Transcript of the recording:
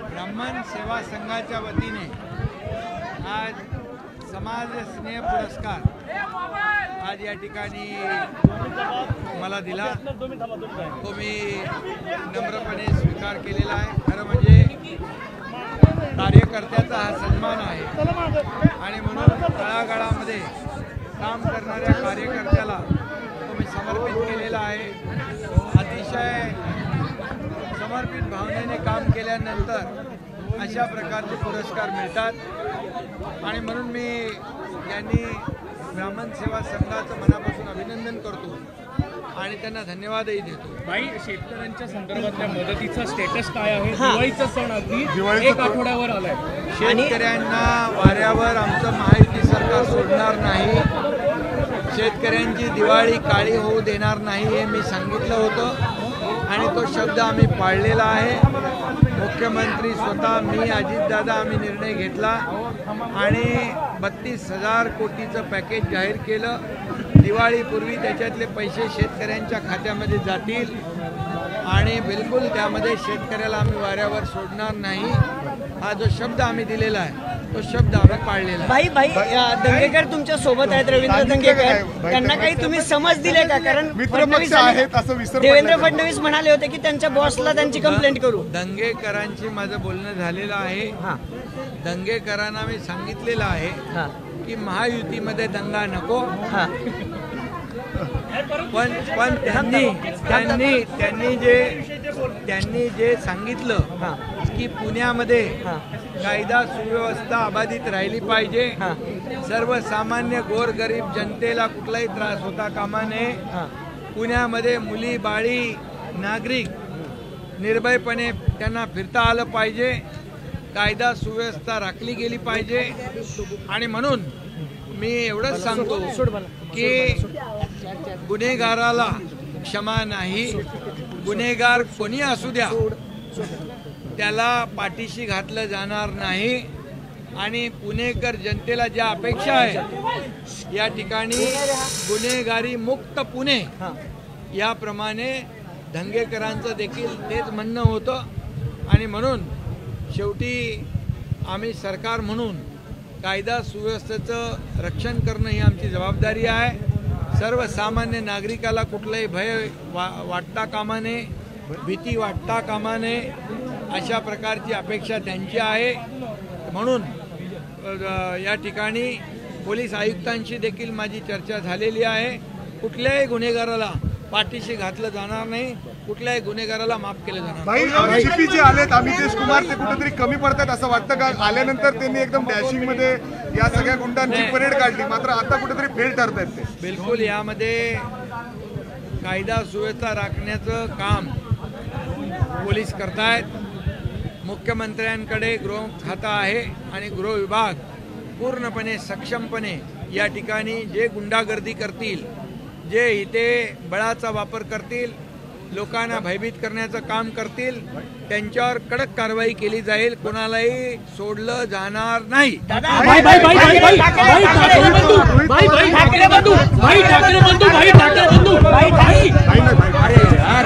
ब्राह्मण सेवा संघाच्या वतीने आज समाज स्नेह पुरस्कार आज या ठिकाणी मला दिला, तो मी नम्रपणे स्वीकार केलेला आहे। खरं म्हणजे कार्यकर्त्याचा हा सन्मान आहे आणि म्हणून तळागाळामध्ये काम करणाऱ्या कार्यकर्त्याला तो मी समर्पित केलेला आहे। अतिशय समर्पित भावनेने काम केल्यानंतर अशा प्रकारचे पुरस्कार मिळतात आणि म्हणून मी यांनी ब्राह्मण सेवा संघाचं मनापासून अभिनंदन करतो आणि त्यांना धन्यवादही देतो। भाई, शेतकऱ्यांच्या संदर्भातल्या मदतीचा स्टेटस काय आहे? दिवाळीचा सण अगदी एक आठवड्यावर आलाय। शेतकऱ्यांना वाऱ्यावर आमचं महायुती सरकार सोडणार नाही, शेतकऱ्यांची दिवाळी काळी होऊ देणार नाही हे मी सांगितलं होतं आणि तो शब्द आम्ही पाळलेला आहे। मुख्यमंत्री स्वतः, मी, अजितदादा आम्ही निर्णय घेतला आणि 32,000 कोटीचं पॅकेज जाहीर केलं। दिवाळीपूर्वी त्याच्यातले पैसे शेतकऱ्यांच्या खात्यामध्ये जातील आणि बिलकुल त्यामध्ये शेतकऱ्याला आम्ही वाऱ्यावर सोडणार नाही हा जो शब्द आम्ही दिलेला आहे तो शब्द आम्ही पाळलेला आहे। भाई दंगेकर तुमच्या सोबत आहेत, रवींद्र दंगेकर, त्यांना काही तुम्ही समज दिले का? कारण देवेंद्र फडणवीस म्हणाले होते की त्यांच्या बॉसला त्यांची कंप्लेंट करू। दंगेकरांची माझं बोलणं झालेलं आहे। दंगेकरांना मी सांगितलेलं आहे की महायुतीमध्ये दंगा नको, पण त्यांनी जे सांगितलं की पुण्यामध्ये कायदा सुव्यवस्था अबाधित राहिली पाहिजे, सर्वसामान्य गोरगरीब जनतेला कुठलाही त्रास होता कामा नये, पुण्यामध्ये मुली बाळी नागरिक निर्भयपणे त्यांना फिरता आलं पाहिजे, कायदा सुव्यवस्था राखली गेली पाहिजे आणि म्हणून मी एवढंच सांगतो की गुन्हेगाराला क्षमा नाही, गुन्हेगार कोणी असू द्या त्याला पाठीशी घातलं जाणार नाही आणि पुणेकर जनतेला ज्या अपेक्षा आहे या ठिकाणी गुन्हेगारी मुक्त पुणे याप्रमाणे दंगेकरांचं देखील तेच म्हणणं होतं आणि म्हणून शेवटी आम्ही सरकार म्हणून कायदा सुव्यवस्थेचं रक्षण करणं ही आमची जबाबदारी आहे। सर्वसामान्य नागरिकाला कुठलाही भय वाटता कामा नये, भीती वाटता कामा नये अशा प्रकारची अपेक्षा त्यांची आहे। म्हणून या ठिकाणी पोलीस आयुक्तांशी देखील माझी चर्चा झालेली आहे। कुठल्याही गुन्हेगाराला पाठीशी घातलं जाणार नाही, कुठल्याही गुन्हेगाराला माफ केलं जाणार नाही। शिपी जे आलेत अमितेश कुमार ते कुठेतरी कमी पडतात असं वाटतं का? आल्यानंतर त्यांनी एकदम डॅशिंग मध्ये या सगळ्या गुंडांची परेड काढली, मात्र आता कुठेतरी फेल ठरतायत ते। बिलकुल यामध्ये कायदा सुव्यवस्था राखण्याचं काम पोलीस करतायत। मुख्यमंत्र्यांकडे गृह खातं आहे आणि गृह विभाग पूर्णपणे सक्षमपणे या ठिकाणी जे गुंडागर्दी करतील, जे इथे बळाचा वापर करतील, लोकांना भयभीत करण्याचं काम करतील त्यांच्यावर कडक कारवाई केली जाईल, कोणालाही सोडलं जाणार नाही। अरे यार